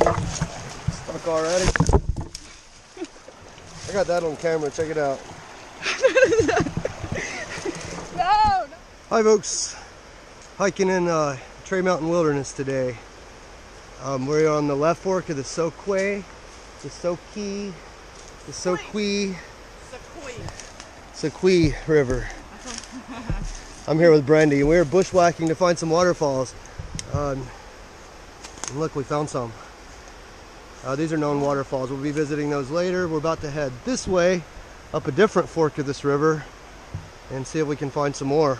Stuck already. I got that on camera, check it out. No! Hi folks, hiking in Trey Mountain Wilderness today. We're on the left fork of the Soquee River. I'm here with Brandi and we're bushwhacking to find some waterfalls. And look, we found some. These are known waterfalls. We'll be visiting those later. We're about to head this way up a different fork of this river and see if we can find some more.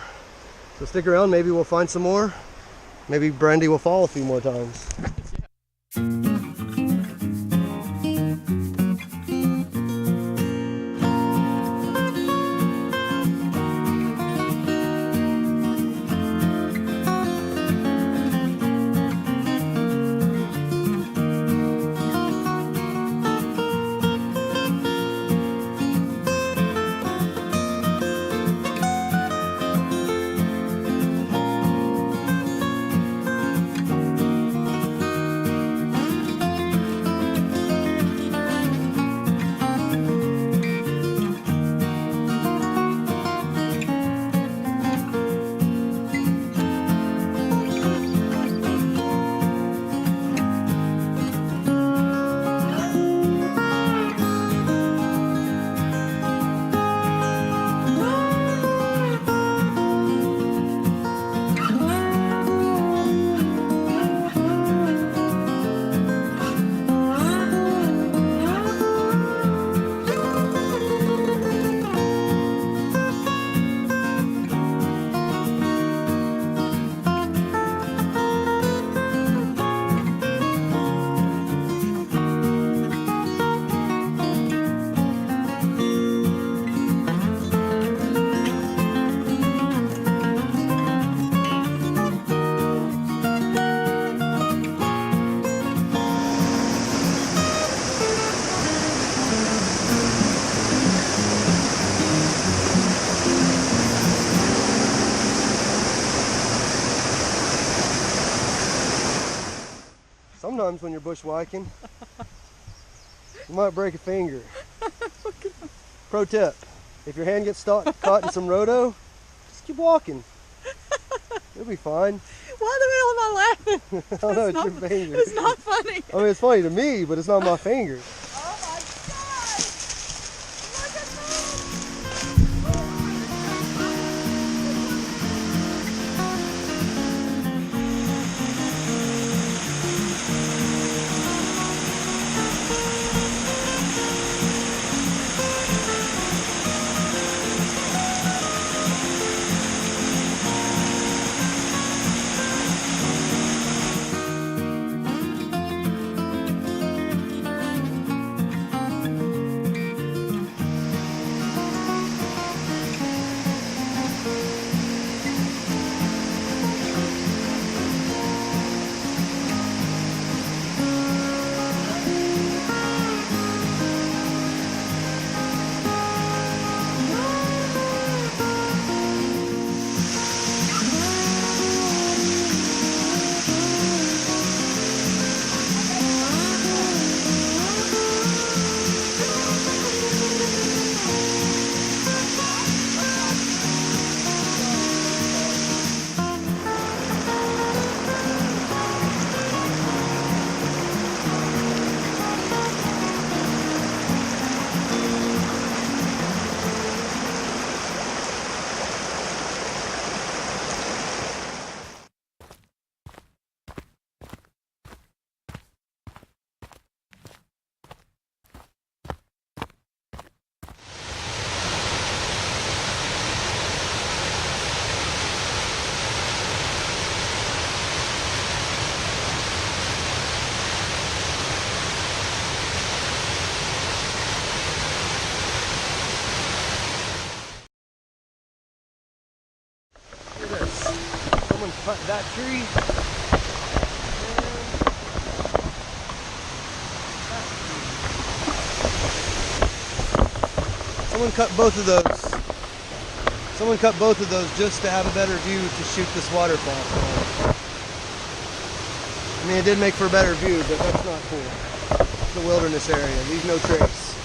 So stick around, maybe we'll find some more. Maybe Brandi will fall a few more times. Sometimes when you're bushwhacking, you might break a finger. Pro tip, if your hand gets caught in some roto, just keep walking. You'll be fine. Why the hell am I laughing? I don't know, it's your finger. It's not funny. I mean, it's funny to me, but it's not my finger. Oh my God! Look at that! Someone cut that tree. Someone cut both of those. Someone cut both of those just to have a better view to shoot this waterfall. I mean, it did make for a better view, but that's not cool. It's a wilderness area. Leave no trace.